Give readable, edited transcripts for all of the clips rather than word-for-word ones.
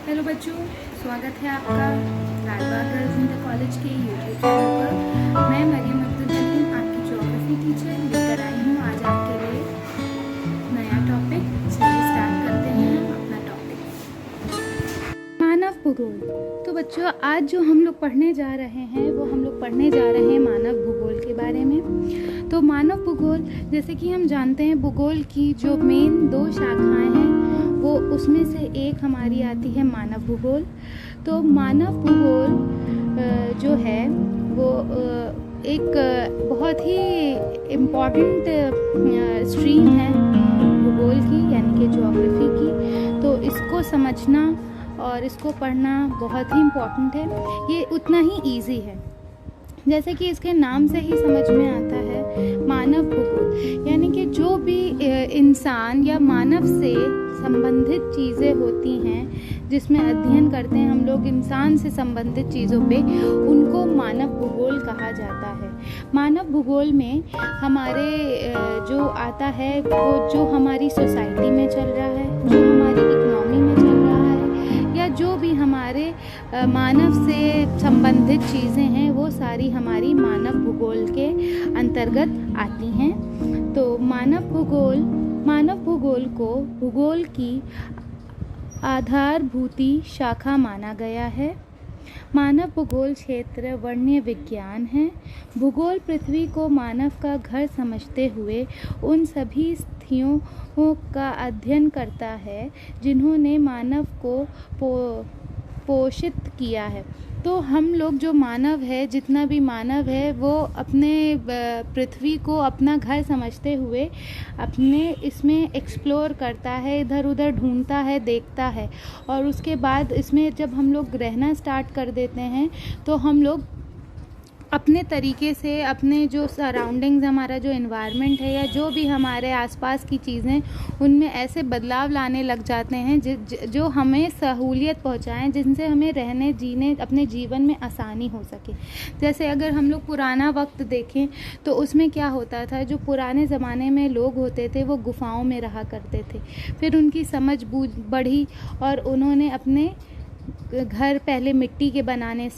Hello बच्चों, स्वागत है आपका लालबाग गर्ल्स इंटर कॉलेज के यूट्यूब चैनल पर। मैं मरियम अब्दुल हलीम, आपकी ज्योग्राफी टीचर, लेकर आई हूँ आज आपके लिए नया टॉपिक। चलिए स्टार्ट करते हैं हम अपना टॉपिक, मानव भूगोल। तो बच्चों, आज जो हम लोग पढ़ने जा रहे हैं वो हम लोग पढ़ने जा रहे हैं मानव भूगोल के बारे में। तो मानव भूगोल, जैसे कि हम जानते हैं, भूगोल की जो मेन 2 शाखाएं हैं वो उसमें से एक हमारी आती है मानव भूगोल। तो मानव भूगोल जो है वो एक बहुत ही इम्पॉर्टेंट स्ट्रीम है भूगोल की, यानी कि ज्योग्राफी की। तो इसको समझना और इसको पढ़ना बहुत ही इम्पॉर्टेंट है। ये उतना ही इजी है जैसे कि इसके नाम से ही समझ में आता है। मानव भूगोल यानी कि जो भी इंसान या मानव से संबंधित चीज़ें होती हैं, जिसमें अध्ययन करते हैं हम लोग इंसान से संबंधित चीज़ों पे, उनको मानव भूगोल कहा जाता है। मानव भूगोल में हमारे जो आता है वो जो हमारी सोसाइटी में चल रहा है, जो हमारी इकोनॉमी में चल रहा है, या जो भी हमारे मानव से संबंधित चीज़ें हैं, वो सारी हमारी मानव भूगोल के अंतर्गत आती हैं। तो मानव भूगोल को भूगोल की आधारभूति शाखा माना गया है। मानव भूगोल क्षेत्र वर्णीय विज्ञान है। भूगोल पृथ्वी को मानव का घर समझते हुए उन सभी स्थितियों का अध्ययन करता है जिन्होंने मानव को पोषित किया है। तो हम लोग जो मानव है, जितना भी मानव है, वो अपने पृथ्वी को अपना घर समझते हुए अपने इसमें एक्सप्लोर करता है, इधर उधर ढूंढता है, देखता है, और उसके बाद इसमें जब हम लोग रहना स्टार्ट कर देते हैं तो हम लोग अपने तरीके से अपने जो सराउंडिंग्स, हमारा जो एनवायरनमेंट है या जो भी हमारे आसपास की चीज़ें, उनमें ऐसे बदलाव लाने लग जाते हैं जो हमें सहूलियत पहुंचाएं, जिनसे हमें रहने जीने अपने जीवन में आसानी हो सके। जैसे अगर हम लोग पुराना वक्त देखें तो उसमें क्या होता था, जो पुराने ज़माने में लोग होते थे वो गुफाओं में रहा करते थे। फिर उनकी समझ बूझ बढ़ी और उन्होंने अपने घर पहले मिट्टी के बनाने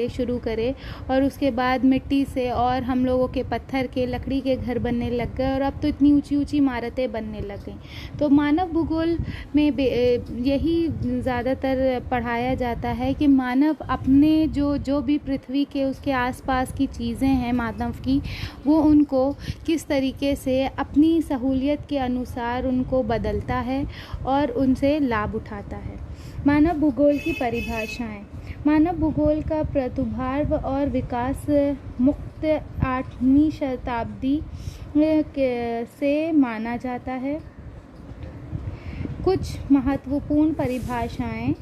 शुरू करे, और उसके बाद मिट्टी से और हम लोगों के पत्थर के, लकड़ी के घर बनने लग गए, और अब तो इतनी ऊंची ऊंची इमारतें बनने लग गई। तो मानव भूगोल में यही ज़्यादातर पढ़ाया जाता है कि मानव अपने जो भी पृथ्वी के उसके आसपास की चीज़ें हैं मानव की, वो उनको किस तरीके से अपनी सहूलियत के अनुसार उनको बदलता है और उनसे लाभ उठाता है। मानव भूगोल की परिभाषाएं। मानव भूगोल का प्रादुर्भाव और विकास मुक्त 8वीं शताब्दी से माना जाता है। कुछ महत्वपूर्ण परिभाषाएं।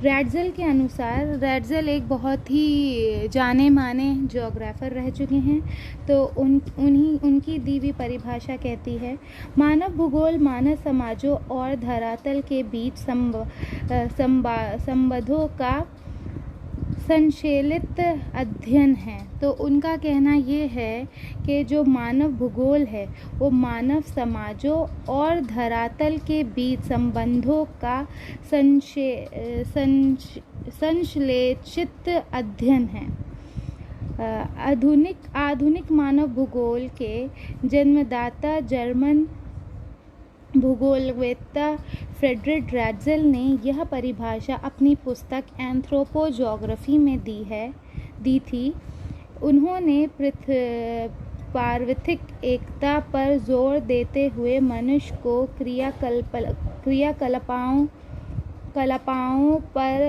रैट्ज़ल के अनुसार, रैट्ज़ल एक बहुत ही जाने माने ज्योग्राफर रह चुके हैं, तो उनकी दी हुई परिभाषा कहती है, मानव भूगोल मानव समाजों और धरातल के बीच संबंधों का संश्लेषित अध्ययन है। तो उनका कहना ये है कि जो मानव भूगोल है वो मानव समाजों और धरातल के बीच संबंधों का संश्लेषित अध्ययन है। आधुनिक मानव भूगोल के जन्मदाता जर्मन भूगोलवेत्ता फ्रेडरिक रैट्ज़ल ने यह परिभाषा अपनी पुस्तक एंथ्रोपोजोग्राफी में दी थी। उन्होंने पार्थिव एकता पर जोर देते हुए मनुष्य को क्रियाकलापों पर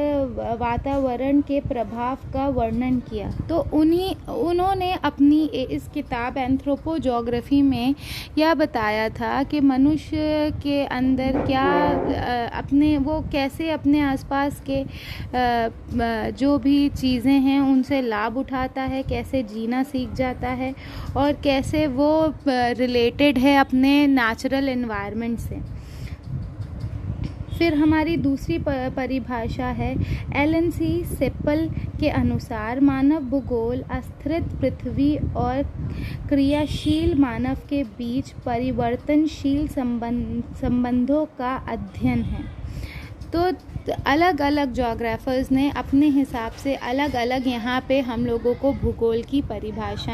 वातावरण के प्रभाव का वर्णन किया। तो उन्होंने अपनी इस किताब एंथ्रोपोजोग्राफी में यह बताया था कि मनुष्य के अंदर क्या वो कैसे अपने आसपास के जो भी चीज़ें हैं उनसे लाभ उठाता है, कैसे जीना सीख जाता है, और कैसे वो रिलेटेड है अपने नेचुरल एनवायरनमेंट से। फिर हमारी दूसरी परिभाषा है एलन-सी सेप्पल के अनुसार, मानव भूगोल अस्थिर पृथ्वी और क्रियाशील मानव के बीच परिवर्तनशील संबंधों का अध्ययन है। तो तो अलग अलग जोग्राफ़र्स ने अपने हिसाब से अलग अलग यहाँ पे हम लोगों को भूगोल की परिभाषाएँ